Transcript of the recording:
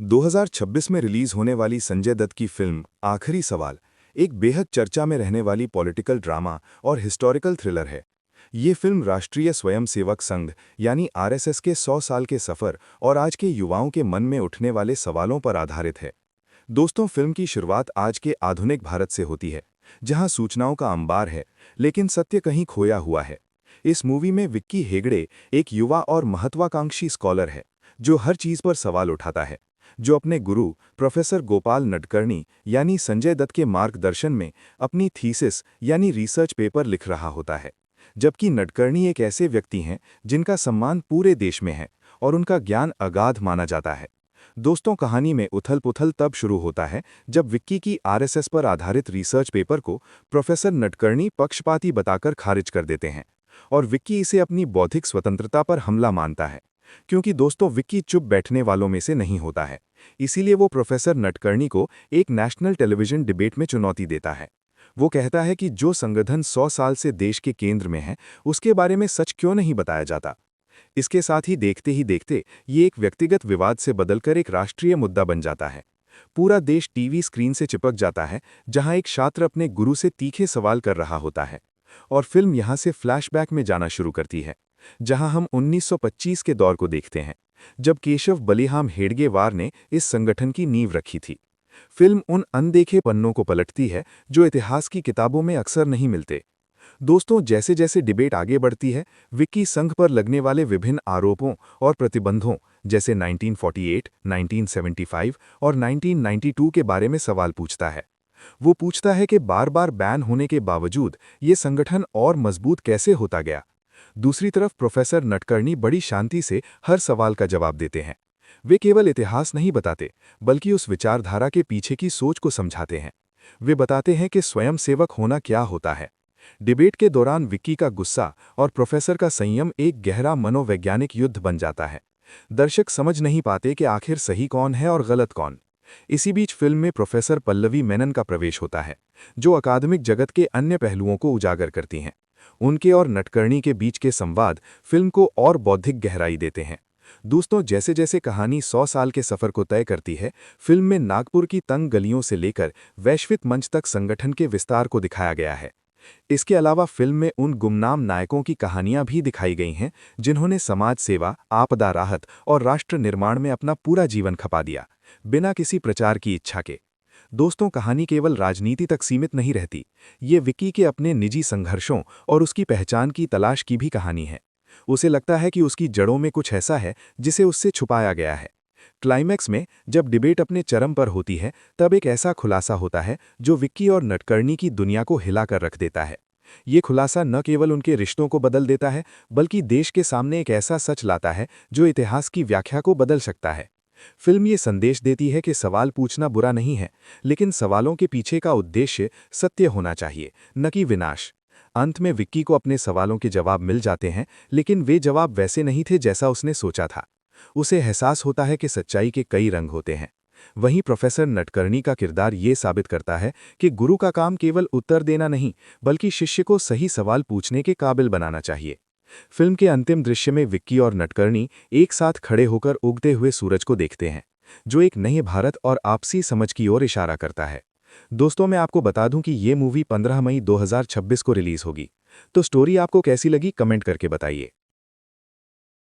2026 में रिलीज होने वाली संजय दत्त की फिल्म आखिरी सवाल एक बेहद चर्चा में रहने वाली पॉलिटिकल ड्रामा और हिस्टोरिकल थ्रिलर है। ये फिल्म राष्ट्रीय स्वयंसेवक संघ यानी आरएसएस के 100 साल के सफ़र और आज के युवाओं के मन में उठने वाले सवालों पर आधारित है। दोस्तों, फिल्म की शुरुआत आज के आधुनिक भारत से होती है, जहां सूचनाओं का अंबार है, लेकिन सत्य कहीं खोया हुआ है। इस मूवी में विक्की हेगड़े एक युवा और महत्वाकांक्षी स्कॉलर है, जो हर चीज़ पर सवाल उठाता है, जो अपने गुरु प्रोफेसर गोपाल नडकर्णी यानी संजय दत्त के मार्गदर्शन में अपनी थीसिस यानी रिसर्च पेपर लिख रहा होता है। जबकि नडकर्णी एक ऐसे व्यक्ति हैं जिनका सम्मान पूरे देश में है और उनका ज्ञान अगाध माना जाता है। दोस्तों, कहानी में उथल-पुथल तब शुरू होता है जब विक्की की आरएसएस पर आधारित रिसर्च पेपर को प्रोफेसर नडकर्णी पक्षपाती बताकर खारिज कर देते हैं और विक्की इसे अपनी बौद्धिक स्वतंत्रता पर हमला मानता है। क्योंकि दोस्तों, विक्की चुप बैठने वालों में से नहीं होता है, इसीलिए वो प्रोफेसर नटकर्णी को एक नेशनल टेलीविजन डिबेट में चुनौती देता है। वो कहता है कि जो संगठन 100 साल से देश के केंद्र में है, उसके बारे में सच क्यों नहीं बताया जाता। इसके साथ ही देखते ये एक व्यक्तिगत विवाद से बदलकर एक राष्ट्रीय मुद्दा बन जाता है। पूरा देश टीवी स्क्रीन से चिपक जाता है, जहां एक छात्र अपने गुरु से तीखे सवाल कर रहा होता है। और फिल्म यहां से फ्लैशबैक में जाना शुरू करती है, जहां हम 1925 के दौर को देखते हैं, जब केशव बलिहाम हेडगेवार ने इस संगठन की नींव रखी थी। फिल्म उन अनदेखे पन्नों को पलटती है जो इतिहास की किताबों में अक्सर नहीं मिलते। दोस्तों, जैसे जैसे डिबेट आगे बढ़ती है, विक्की संघ पर लगने वाले विभिन्न आरोपों और प्रतिबंधों जैसे 1948, 1975 और 1992 के बारे में सवाल पूछता है। वो पूछता है कि बार-बार बैन होने के बावजूद ये संगठन और मजबूत कैसे होता गया। दूसरी तरफ प्रोफेसर नटकर्णी बड़ी शांति से हर सवाल का जवाब देते हैं। वे केवल इतिहास नहीं बताते, बल्कि उस विचारधारा के पीछे की सोच को समझाते हैं। वे बताते हैं कि स्वयंसेवक होना क्या होता है। डिबेट के दौरान विक्की का गुस्सा और प्रोफेसर का संयम एक गहरा मनोवैज्ञानिक युद्ध बन जाता है। दर्शक समझ नहीं पाते कि आखिर सही कौन है और गलत कौन। इसी बीच फिल्म में प्रोफेसर पल्लवी मेनन का प्रवेश होता है, जो अकादमिक जगत के अन्य पहलुओं को उजागर करती हैं। उनके और नटकर्णी के बीच के संवाद फिल्म को और बौद्धिक गहराई देते हैं। दोस्तों, जैसे जैसे कहानी 100 साल के सफ़र को तय करती है, फिल्म में नागपुर की तंग गलियों से लेकर वैश्विक मंच तक संगठन के विस्तार को दिखाया गया है। इसके अलावा फिल्म में उन गुमनाम नायकों की कहानियां भी दिखाई गई हैं, जिन्होंने समाज सेवा, आपदा राहत और राष्ट्र निर्माण में अपना पूरा जीवन खपा दिया, बिना किसी प्रचार की इच्छा के। दोस्तों, कहानी केवल राजनीति तक सीमित नहीं रहती। ये विक्की के अपने निजी संघर्षों और उसकी पहचान की तलाश की भी कहानी है। उसे लगता है कि उसकी जड़ों में कुछ ऐसा है जिसे उससे छुपाया गया है। क्लाइमैक्स में जब डिबेट अपने चरम पर होती है, तब एक ऐसा खुलासा होता है जो विक्की और नटकर्णी की दुनिया को हिलाकर रख देता है। ये खुलासा न केवल उनके रिश्तों को बदल देता है, बल्कि देश के सामने एक ऐसा सच लाता है जो इतिहास की व्याख्या को बदल सकता है। फिल्म ये संदेश देती है कि सवाल पूछना बुरा नहीं है, लेकिन सवालों के पीछे का उद्देश्य सत्य होना चाहिए, न कि विनाश। अंत में विक्की को अपने सवालों के जवाब मिल जाते हैं, लेकिन वे जवाब वैसे नहीं थे जैसा उसने सोचा था। उसे एहसास होता है कि सच्चाई के कई रंग होते हैं। वहीं प्रोफेसर नटकर्णी का किरदार ये साबित करता है कि गुरु का काम केवल उत्तर देना नहीं, बल्कि शिष्य को सही सवाल पूछने के काबिल बनाना चाहिए। फिल्म के अंतिम दृश्य में विक्की और नटकर्णी एक साथ खड़े होकर उगते हुए सूरज को देखते हैं, जो एक नए भारत और आपसी समझ की ओर इशारा करता है। दोस्तों, मैं आपको बता दूं कि ये मूवी 15 मई 2026 को रिलीज होगी। तो स्टोरी आपको कैसी लगी, कमेंट करके बताइए।